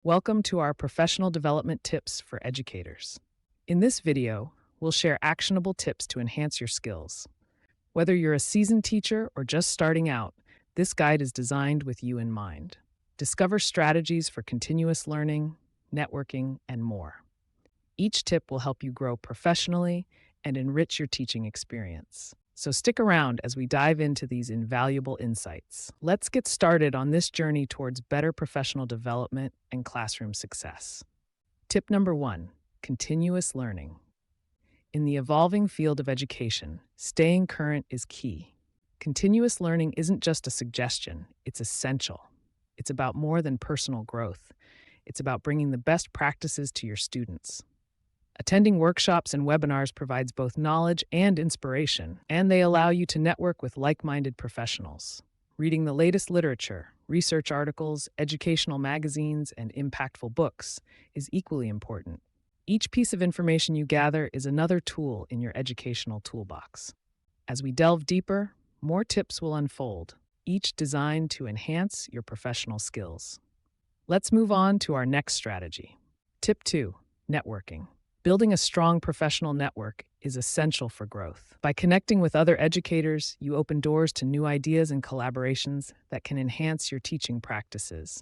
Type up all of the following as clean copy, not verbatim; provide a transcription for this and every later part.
Welcome to our professional development tips for educators. In this video, we'll share actionable tips to enhance your skills. Whether you're a seasoned teacher or just starting out, this guide is designed with you in mind. Discover strategies for continuous learning, networking, and more. Each tip will help you grow professionally and enrich your teaching experience. So stick around as we dive into these invaluable insights. Let's get started on this journey towards better professional development and classroom success. Tip number 1, continuous learning. In the evolving field of education, staying current is key. Continuous learning isn't just a suggestion, it's essential. It's about more than personal growth. It's about bringing the best practices to your students. Attending workshops and webinars provides both knowledge and inspiration, and they allow you to network with like-minded professionals. Reading the latest literature, research articles, educational magazines, and impactful books is equally important. Each piece of information you gather is another tool in your educational toolbox. As we delve deeper, more tips will unfold, each designed to enhance your professional skills. Let's move on to our next strategy. Tip 2, networking. Building a strong professional network is essential for growth. By connecting with other educators, you open doors to new ideas and collaborations that can enhance your teaching practices.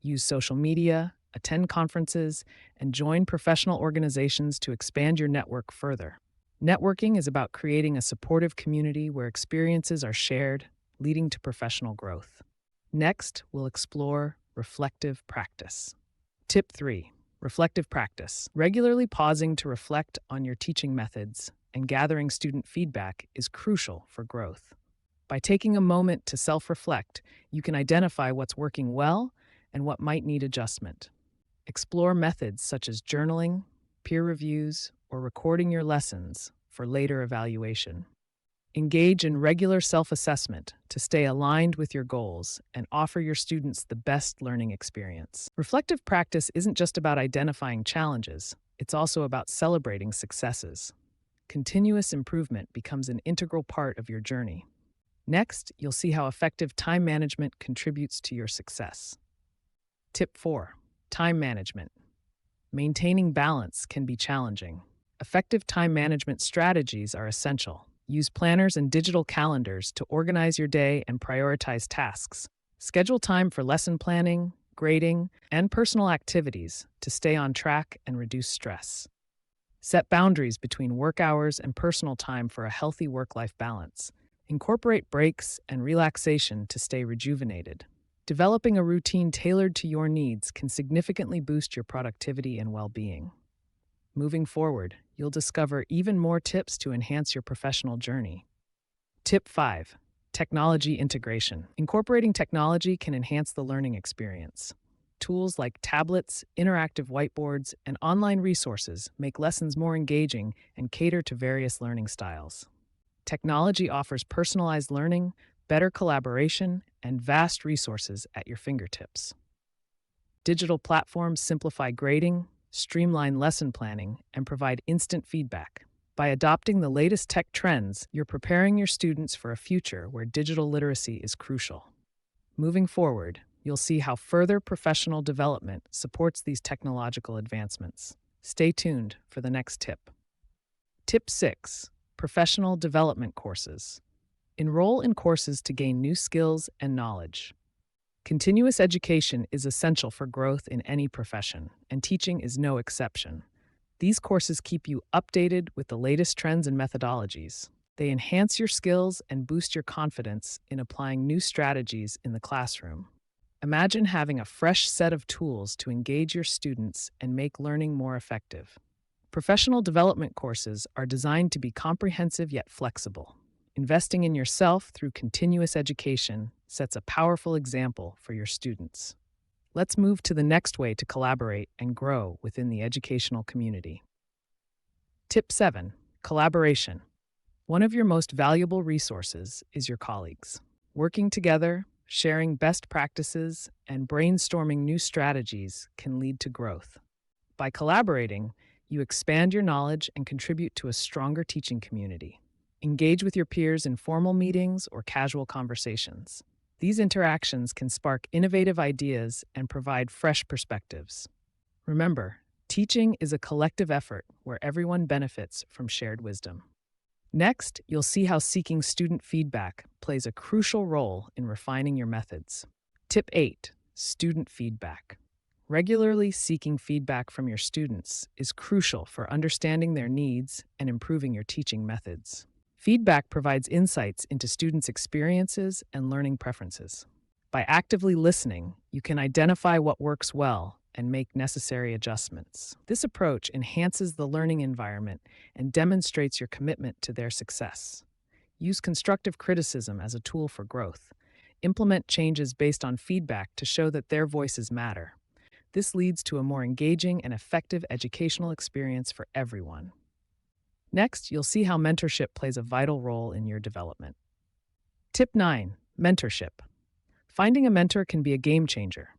Use social media, attend conferences, and join professional organizations to expand your network further. Networking is about creating a supportive community where experiences are shared, leading to professional growth. Next, we'll explore reflective practice. Tip 3. Reflective practice. Regularly pausing to reflect on your teaching methods and gathering student feedback is crucial for growth. By taking a moment to self-reflect, you can identify what's working well and what might need adjustment. Explore methods such as journaling, peer reviews, or recording your lessons for later evaluation. Engage in regular self-assessment to stay aligned with your goals and offer your students the best learning experience. Reflective practice isn't just about identifying challenges, it's also about celebrating successes. Continuous improvement becomes an integral part of your journey. Next, you'll see how effective time management contributes to your success. Tip 4. Time management. Maintaining balance can be challenging. Effective time management strategies are essential. Use planners and digital calendars to organize your day and prioritize tasks. Schedule time for lesson planning, grading, and personal activities to stay on track and reduce stress. Set boundaries between work hours and personal time for a healthy work-life balance. Incorporate breaks and relaxation to stay rejuvenated. Developing a routine tailored to your needs can significantly boost your productivity and well-being. Moving forward, you'll discover even more tips to enhance your professional journey. Tip 5. Technology integration. Incorporating technology can enhance the learning experience. Tools like tablets, interactive whiteboards, and online resources make lessons more engaging and cater to various learning styles. Technology offers personalized learning, better collaboration, and vast resources at your fingertips. Digital platforms simplify grading, streamline lesson planning, and provide instant feedback. By adopting the latest tech trends, you're preparing your students for a future where digital literacy is crucial. Moving forward, you'll see how further professional development supports these technological advancements. Stay tuned for the next tip. Tip 6. Professional development courses. Enroll in courses to gain new skills and knowledge. Continuous education is essential for growth in any profession, and teaching is no exception. These courses keep you updated with the latest trends and methodologies. They enhance your skills and boost your confidence in applying new strategies in the classroom. Imagine having a fresh set of tools to engage your students and make learning more effective. Professional development courses are designed to be comprehensive yet flexible. Investing in yourself through continuous education sets a powerful example for your students. Let's move to the next way to collaborate and grow within the educational community. Tip 7. Collaboration. One of your most valuable resources is your colleagues. Working together, sharing best practices, and brainstorming new strategies can lead to growth. By collaborating, you expand your knowledge and contribute to a stronger teaching community. Engage with your peers in formal meetings or casual conversations. These interactions can spark innovative ideas and provide fresh perspectives. Remember, teaching is a collective effort where everyone benefits from shared wisdom. Next, you'll see how seeking student feedback plays a crucial role in refining your methods. Tip 8: Student feedback. Regularly seeking feedback from your students is crucial for understanding their needs and improving your teaching methods. Feedback provides insights into students' experiences and learning preferences. By actively listening, you can identify what works well and make necessary adjustments. This approach enhances the learning environment and demonstrates your commitment to their success. Use constructive criticism as a tool for growth. Implement changes based on feedback to show that their voices matter. This leads to a more engaging and effective educational experience for everyone. Next, you'll see how mentorship plays a vital role in your development. Tip 9: Mentorship. Finding a mentor can be a game changer.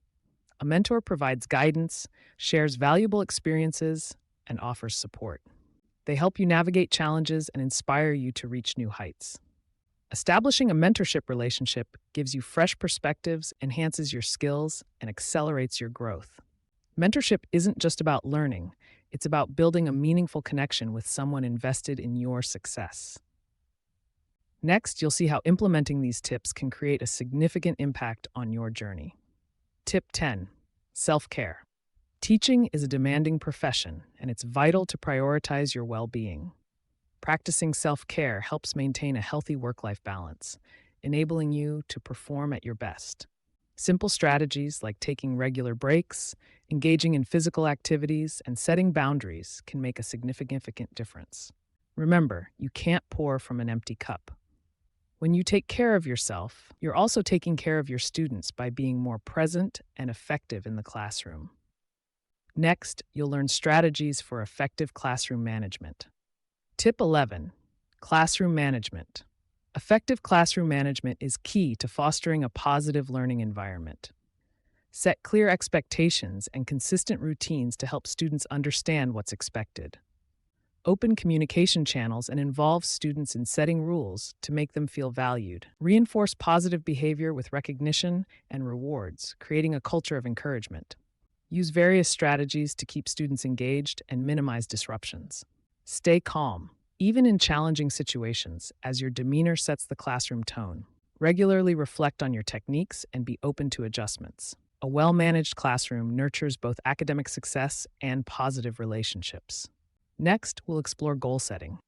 A mentor provides guidance, shares valuable experiences, and offers support. They help you navigate challenges and inspire you to reach new heights. Establishing a mentorship relationship gives you fresh perspectives, enhances your skills, and accelerates your growth. Mentorship isn't just about learning, it's about building a meaningful connection with someone invested in your success. Next, you'll see how implementing these tips can create a significant impact on your journey. Tip 10: Self-care. Teaching is a demanding profession, and it's vital to prioritize your well-being. Practicing self-care helps maintain a healthy work-life balance, enabling you to perform at your best. Simple strategies like taking regular breaks, engaging in physical activities, and setting boundaries can make a significant difference. Remember, you can't pour from an empty cup. When you take care of yourself, you're also taking care of your students by being more present and effective in the classroom. Next, you'll learn strategies for effective classroom management. Tip 11: Classroom management. Effective classroom management is key to fostering a positive learning environment. Set clear expectations and consistent routines to help students understand what's expected. Open communication channels and involve students in setting rules to make them feel valued. Reinforce positive behavior with recognition and rewards, creating a culture of encouragement. Use various strategies to keep students engaged and minimize disruptions. Stay calm, even in challenging situations, as your demeanor sets the classroom tone. Regularly reflect on your techniques and be open to adjustments. A well-managed classroom nurtures both academic success and positive relationships. Next, we'll explore goal setting.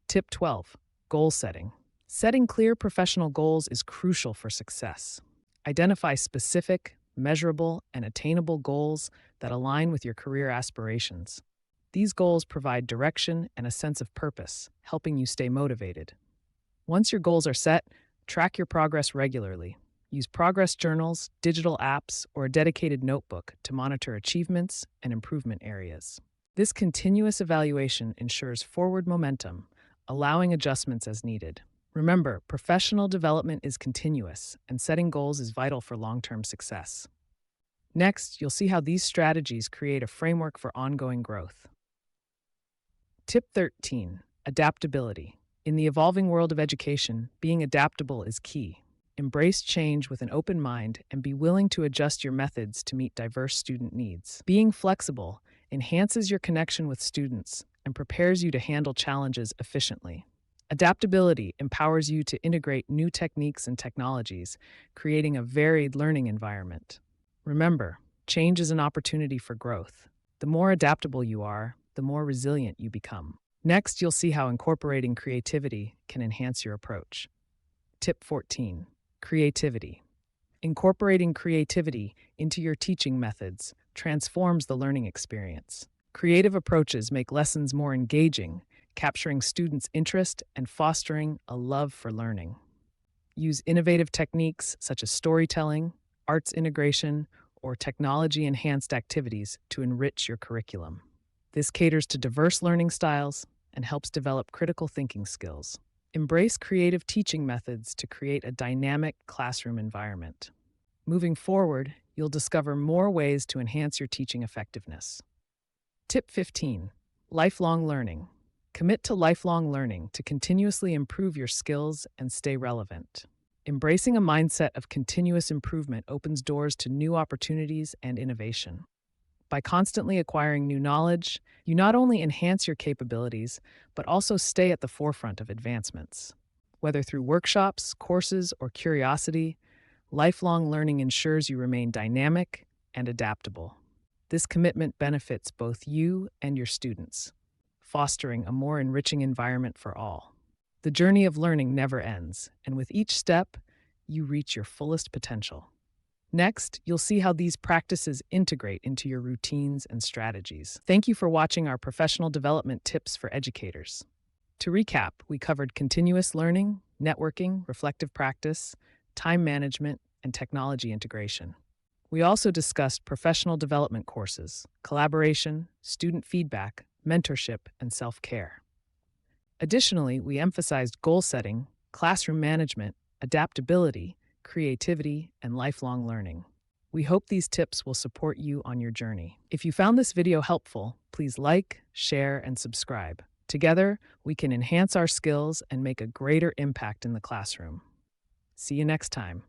Tip 12: Goal setting. Setting clear professional goals is crucial for success. Identify specific, measurable, and attainable goals that align with your career aspirations. These goals provide direction and a sense of purpose, helping you stay motivated. Once your goals are set, track your progress regularly. Use progress journals, digital apps, or a dedicated notebook to monitor achievements and improvement areas. This continuous evaluation ensures forward momentum, allowing adjustments as needed. Remember, professional development is continuous, and setting goals is vital for long-term success. Next, you'll see how these strategies create a framework for ongoing growth. Tip 13: Adaptability. In the evolving world of education, being adaptable is key. Embrace change with an open mind and be willing to adjust your methods to meet diverse student needs. Being flexible enhances your connection with students and prepares you to handle challenges efficiently. Adaptability empowers you to integrate new techniques and technologies, creating a varied learning environment. Remember, change is an opportunity for growth. The more adaptable you are, the more resilient you become. Next, you'll see how incorporating creativity can enhance your approach. Tip 14: Creativity. Incorporating creativity into your teaching methods transforms the learning experience. Creative approaches make lessons more engaging, capturing students' interest and fostering a love for learning. Use innovative techniques such as storytelling, arts integration, or technology-enhanced activities to enrich your curriculum. This caters to diverse learning styles and helps develop critical thinking skills. Embrace creative teaching methods to create a dynamic classroom environment. Moving forward, you'll discover more ways to enhance your teaching effectiveness. Tip 15: Lifelong learning. Commit to lifelong learning to continuously improve your skills and stay relevant. Embracing a mindset of continuous improvement opens doors to new opportunities and innovation. By constantly acquiring new knowledge, you not only enhance your capabilities, but also stay at the forefront of advancements. Whether through workshops, courses, or curiosity, lifelong learning ensures you remain dynamic and adaptable. This commitment benefits both you and your students, fostering a more enriching environment for all. The journey of learning never ends, and with each step, you reach your fullest potential. Next, you'll see how these practices integrate into your routines and strategies. Thank you for watching our professional development tips for educators. To recap, we covered continuous learning, networking, reflective practice, time management, and technology integration. We also discussed professional development courses, collaboration, student feedback, mentorship, and self-care. Additionally, we emphasized goal setting, classroom management, adaptability, creativity, and lifelong learning. We hope these tips will support you on your journey. If you found this video helpful, please like, share, and subscribe. Together, we can enhance our skills and make a greater impact in the classroom. See you next time.